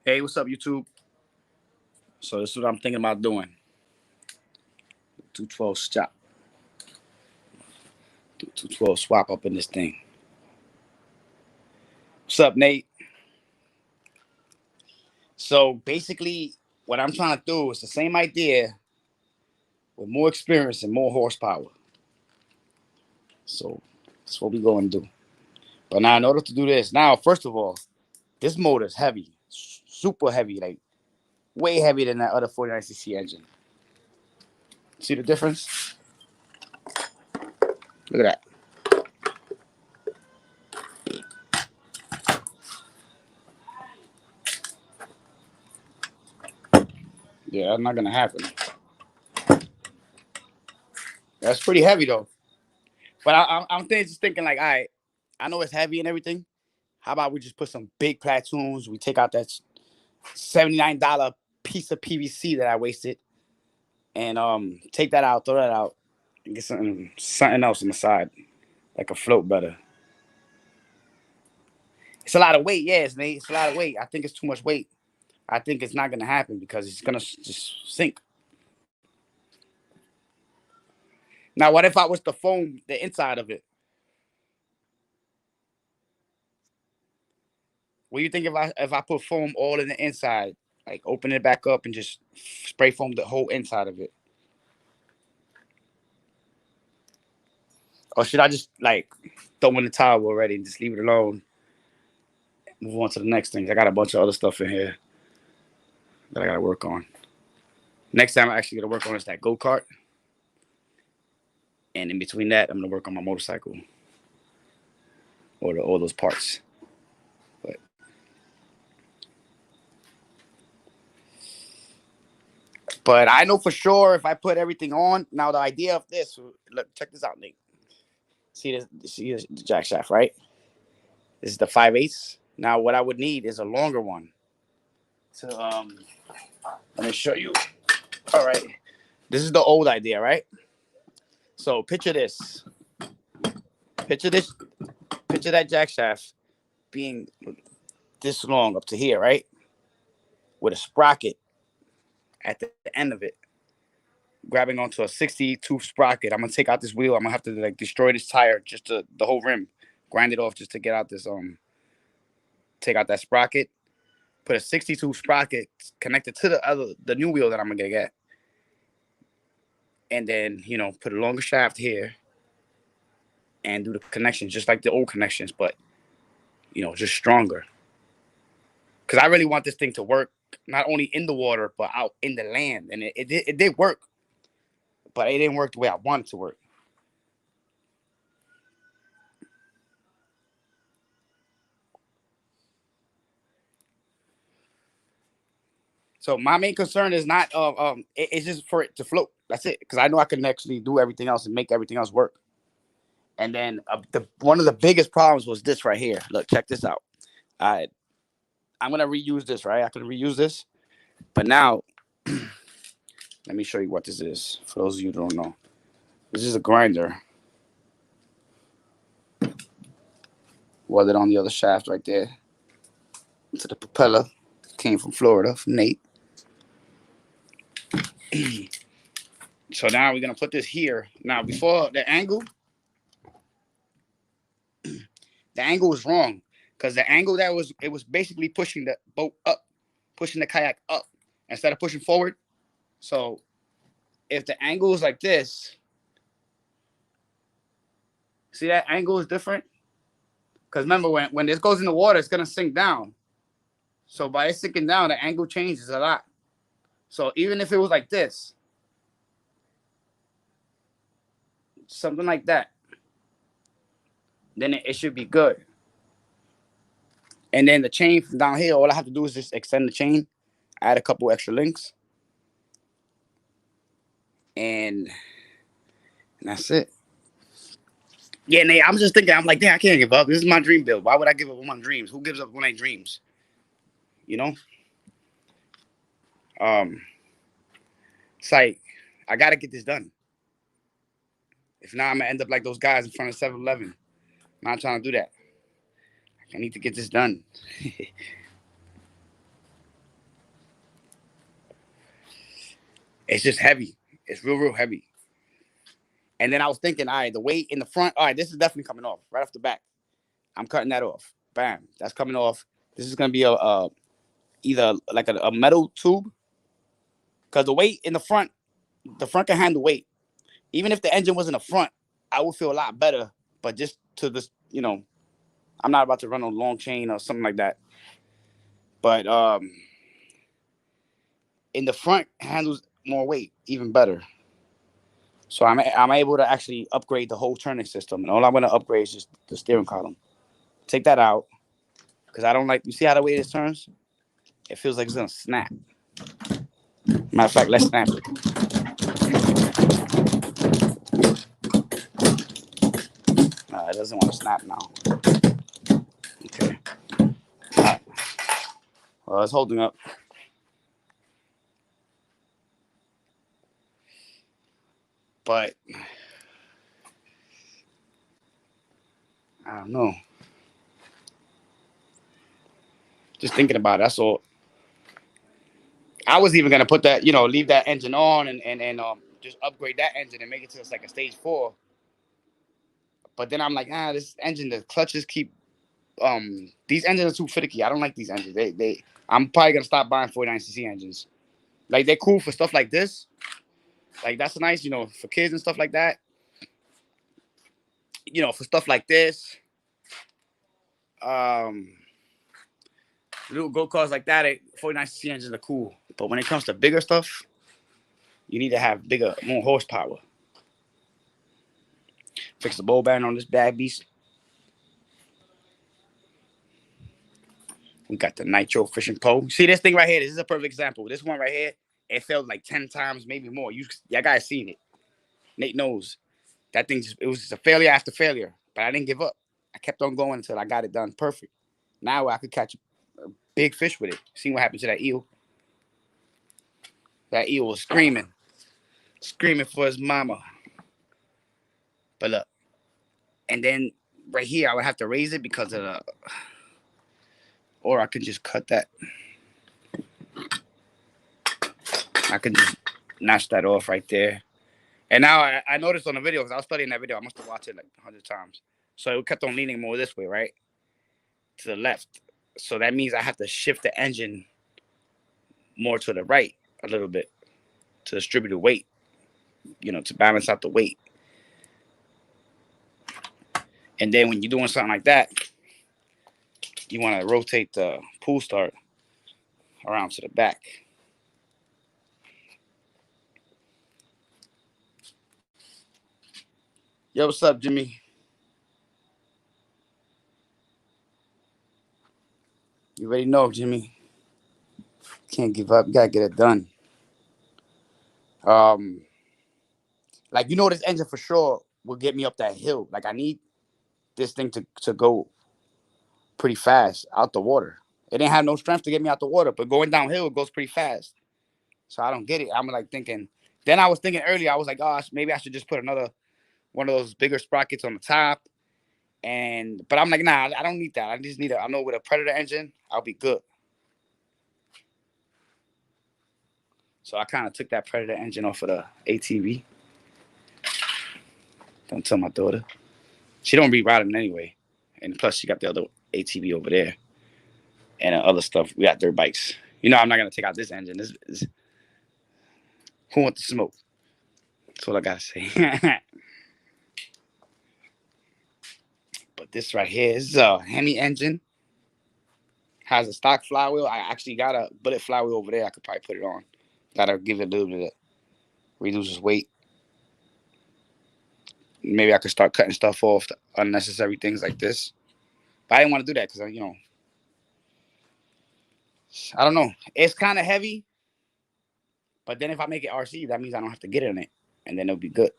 Hey, what's up, YouTube? So this is what I'm thinking about doing. 212 swap. 212 swap up in this thing. What's up, Nate? So basically, what I'm trying to do is the same idea with more experience and more horsepower. So that's what we're going to do. But now, in order to do this, now, first of all, this motor is heavy, super heavy, like way heavier than that other 49cc engine. See the difference? Look at that. Yeah, that's not gonna happen. That's pretty heavy though. But I'm just thinking like, all right, I know it's heavy and everything. How about we just put some big platoons? We take out that $79 piece of PVC that I wasted, and take that out, throw that out, and get something else on the side, like a float better. It's a lot of weight, yes, Nate. It's a lot of weight. I think it's too much weight. I think it's not gonna happen because it's gonna just sink. Now, what if I was to foam the inside of it? What do you think if I put foam all in the inside, like open it back up and just spray foam the whole inside of it? Or should I just like throw in the towel already and just leave it alone? Move on to the next things. I got a bunch of other stuff in here that I gotta work on. Next time I actually gotta work on is that go-kart. And in between that, I'm gonna work on my motorcycle. Or all those parts. But I know for sure if I put everything on, now the idea of this, look, check this out, Nate. See this? See this, the jack shaft, right? This is the 5/8. Now what I would need is a longer one. So let me show you. All right, this is the old idea, right? So picture this. Picture this. Picture that jack shaft being this long up to here, right? With a sprocket at the end of it, grabbing onto a 62 sprocket. I'm gonna take out this wheel. I'm gonna have to like destroy this tire, just the whole rim, grind it off just to get out this take out that sprocket. Put a 62 sprocket connected to the new wheel that I'm gonna get, and then put a longer shaft here and do the connections just like the old connections, but just stronger. Because I really want this thing to work not only in the water but out in the land, and it did work, but it didn't work the way I wanted it to work. So my main concern is not it's just for it to float. That's it. Because I know I can actually do everything else and make everything else work. And then one of the biggest problems was this right here. Look, check this out. I'm gonna reuse this, right? I can reuse this, but now let me show you what this is. For those of you who don't know, this is a grinder. Welded on the other shaft right there to the propeller. Came from Florida, from Nate. So now we're gonna put this here. Now before the angle was wrong because the angle it was basically pushing the boat up, pushing the kayak up instead of pushing forward. So if the angle is like this, see that angle is different. Because remember, when this goes in the water, it's gonna sink down. So by it sinking down, the angle changes a lot. So even if it was like this, something like that, then it should be good. And then the chain from down here, all I have to do is just extend the chain, add a couple extra links, and that's it. Yeah, Nate, I'm just thinking, I'm like, damn, I can't give up. This is my dream build. Why would I give up on my dreams? Who gives up on their dreams? You know? It's like, I got to get this done. If not, I'm going to end up like those guys in front of 7-Eleven. I'm not trying to do that. I need to get this done. It's just heavy. It's real heavy. And then I was thinking, all right, the weight in the front, all right, this is definitely coming off right off the back. I'm cutting that off. Bam, that's coming off. This is gonna be a either like a metal tube, because the front can handle weight. Even if the engine was in the front, I would feel a lot better. But just to this, I'm not about to run a long chain or something like that. But in the front handles more weight, even better. So I'm able to actually upgrade the whole turning system, and all I'm gonna upgrade is just the steering column. Take that out because I don't like. You see how the way this turns? It feels like it's gonna snap. Matter of fact, let's snap it. It doesn't want to snap now. Okay. Right. Well, it's holding up. But I don't know. Just thinking about it, that's all. I was even gonna put that, leave that engine on and just upgrade that engine and make it to like a stage 4. But then I'm like, this engine, the clutches keep these engines are too finicky. I don't like these engines. I'm probably gonna stop buying 49cc engines. Like they're cool for stuff like this. Like that's nice, for kids and stuff like that. For stuff like this. Um Little go-karts like that, 49cc engines are cool. But when it comes to bigger stuff, you need to have more horsepower. Fix the bowl band on this bad beast. We got the nitro fishing pole. See this thing right here? This is a perfect example. This one right here, it failed like 10 times, maybe more. Y'all guys seen it. Nate knows. That thing it was just a failure after failure. But I didn't give up. I kept on going until I got it done perfect. Now I could catch a big fish with it. See what happened to that eel? That eel was screaming for his mama. But look, and then right here I would have to raise it because of the, or I could just cut that. I could just notch that off right there. And now I noticed on the video, because I was studying that video, I must have watched it like 100 times. So it kept on leaning more this way, right? To the left. So that means I have to shift the engine more to the right a little bit to distribute the weight, to balance out the weight. And then when you're doing something like that, you want to rotate the pull start around to the back. Yo, what's up, Jimmy? You already know, Jimmy. Can't give up. You gotta get it done. Like this engine for sure will get me up that hill. Like I need this thing to go pretty fast out the water. It didn't have no strength to get me out the water, but going downhill it goes pretty fast. So I don't get it. I'm like thinking. Then I was thinking earlier. I was like, gosh, maybe I should just put another one of those bigger sprockets on the top. But I'm like, nah, I don't need that. I just need I know with a Predator engine, I'll be good. So I kind of took that Predator engine off of the ATV. Don't tell my daughter. She don't be riding anyway. And plus she got the other ATV over there. And other stuff. We got dirt bikes. I'm not going to take out this engine. Who wants the smoke? That's what I got to say. But this right here is a Hemi engine. Has a stock flywheel. I actually got a bullet flywheel over there. I could probably put it on. Gotta give it a little bit of reduces weight. Maybe I could start cutting stuff off, unnecessary things like this. But I didn't want to do that because, I don't know. It's kind of heavy. But then if I make it RC, that means I don't have to get in it. And then it'll be good.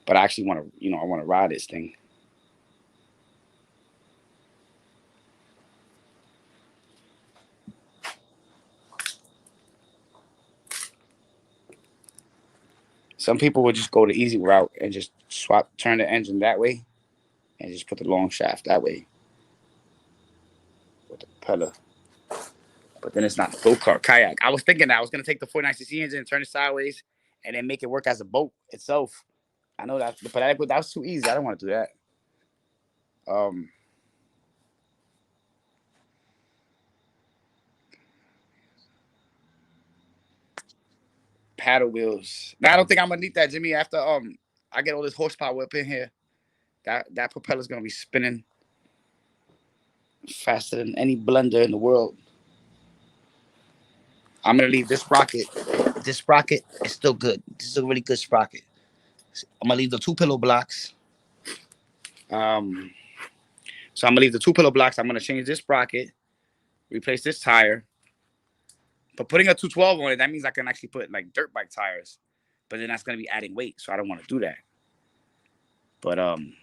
But I actually want to, I want to ride this thing. Some people would just go the easy route and just turn the engine that way and just put the long shaft that way with the propeller. But then it's not go-kart, kayak. I was thinking that I was gonna take the 49cc engine and turn it sideways and then make it work as a boat itself. I know that, but that was too easy. I don't want to do that. Um, Paddle wheels. Now I don't think I'm gonna need that, Jimmy. After I get all this horsepower up in here, that propeller's gonna be spinning faster than any blender in the world. I'm gonna leave this sprocket. This sprocket is still good. This is a really good sprocket. I'm gonna leave the two pillow blocks. Um, so I'm gonna leave the two pillow blocks. I'm gonna change this sprocket, replace this tire. But putting a 212 on it, that means I can actually put like dirt bike tires. But then that's gonna be adding weight, so I don't want to do that. But I'm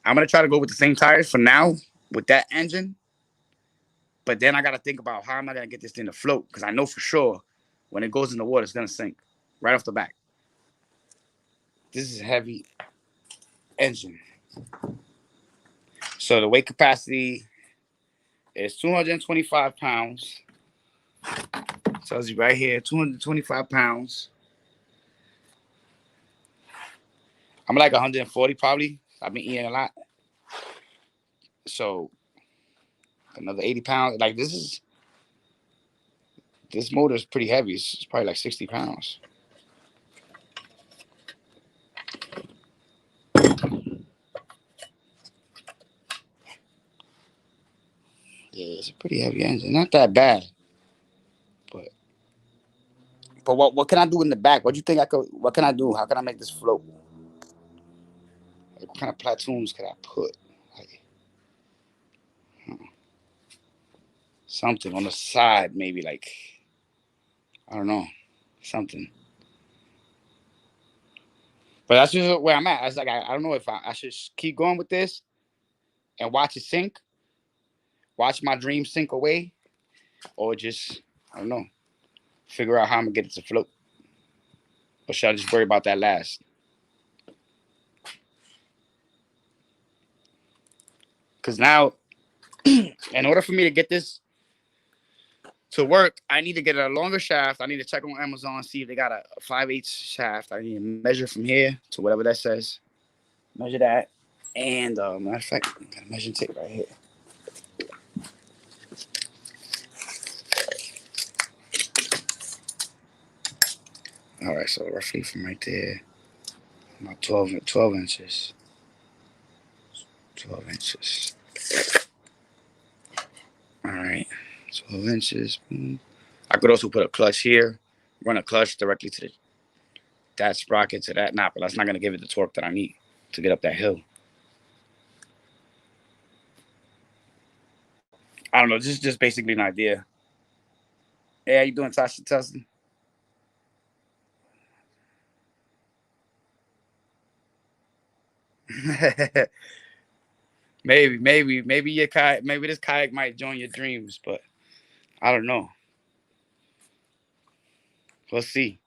gonna try to go with the same tires for now with that engine. But then I gotta think about how am I gonna get this thing to float? Because I know for sure when it goes in the water, it's gonna sink right off the back. This is a heavy engine. So the weight capacity is 225 pounds. Tells you right here, 225 pounds. I'm like 140 probably. I've been eating a lot. So another 80 pounds. Like this motor is pretty heavy. It's probably like 60 pounds. Yeah, it's a pretty heavy engine. Not that bad. But what can I do in the back? What do you think I could? What can I do? How can I make this float? Like, what kind of platoons could I put? Like, something on the side, maybe like I don't know, something. But that's just where I'm at. It's like I don't know if I should keep going with this and watch it sink, watch my dream sink away, or just I don't know, figure out how I'm gonna get it to float. Or should I just worry about that last? Because now, in order for me to get this to work, I need to get a longer shaft. I need to check on Amazon, see if they got a 5/8 shaft. I need to measure from here to whatever that says. Measure that. And matter of fact, I got a measuring tape right here. All right, so roughly from right there, about 12 inches. 12 inches. All right, 12 inches. I could also put a clutch here, run a clutch directly to that sprocket to that knot, but that's not going to give it the torque that I need to get up that hill. I don't know. This is just basically an idea. Hey, how you doing, Tasha Tustin? maybe your kayak, maybe this kayak might join your dreams, but I don't know. We'll see.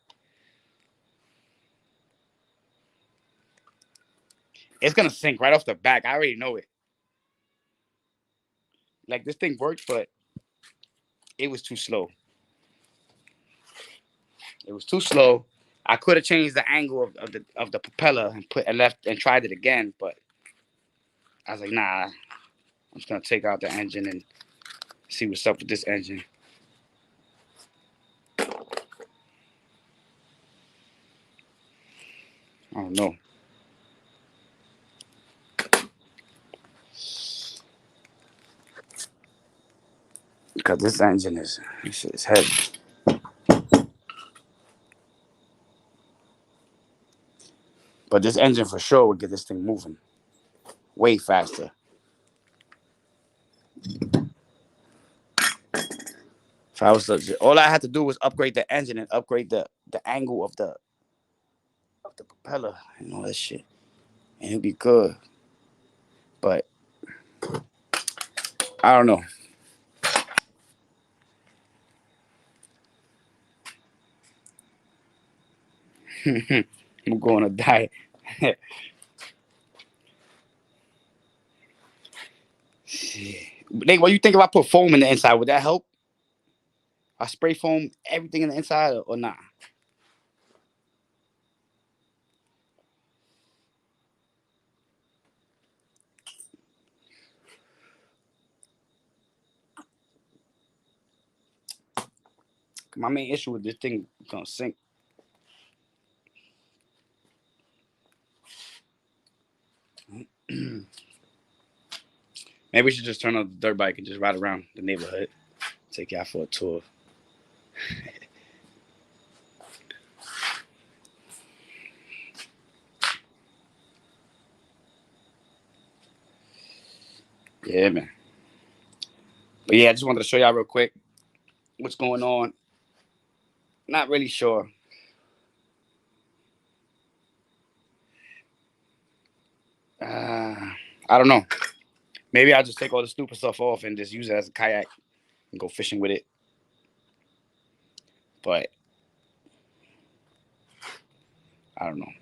It's gonna sink right off the back. I already know it. Like this thing worked, but it was too slow. It was too slow. I could have changed the angle of the propeller and put and left and tried it again, but I was like, nah. I'm just gonna take out the engine and see what's up with this engine. I don't know. Because this engine is heavy. But this engine for sure would get this thing moving way faster. If I was all I had to do was upgrade the engine and upgrade the angle of the propeller and all that shit, and it'd be good. But I don't know. I'm going to die. Nate, what do you think if I put foam in the inside? Would that help? I spray foam everything in the inside or not? My main issue with this thing is gonna sink. Maybe we should just turn on the dirt bike and just ride around the neighborhood. Take y'all for a tour. Yeah, man. But yeah, I just wanted to show y'all real quick what's going on. Not really sure. I don't know. Maybe I'll just take all the stupid stuff off and just use it as a kayak and go fishing with it. But I don't know.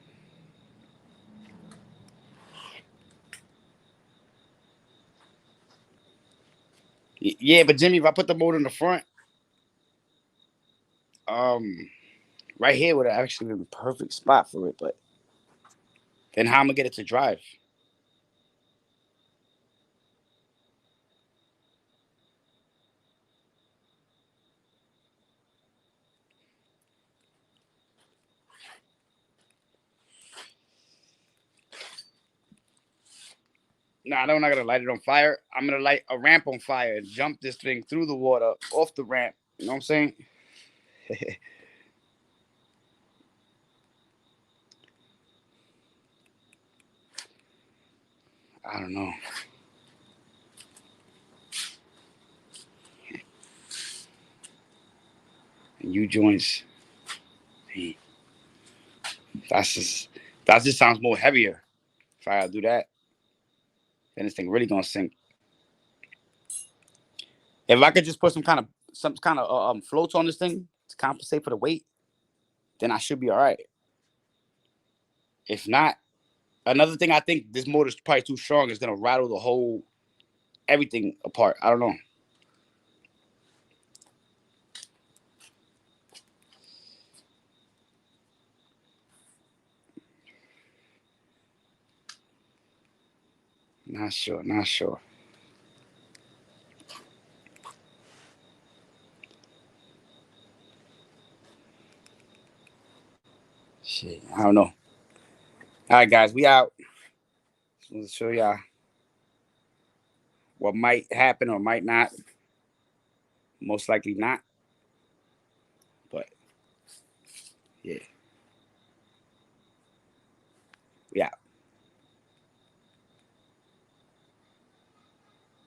Yeah, but Jimmy, if I put the motor in the front, um, right here would have actually been the perfect spot for it. But then how am I gonna get it to drive? Nah, I'm not gonna light it on fire. I'm gonna light a ramp on fire and jump this thing through the water off the ramp. You know what I'm saying? I don't know. And U joints. Hey, that's just that just sounds more heavier. If I gotta do that, then this thing really gonna sink. If I could just put some kind of floats on this thing to compensate for the weight, then I should be all right. If not, another thing I think this motor's probably too strong is gonna rattle the whole everything apart. I don't know. Not sure. Not sure. Shit, I don't know. All right, guys, we out. Let's show y'all what might happen or might not. Most likely not, but yeah, we out.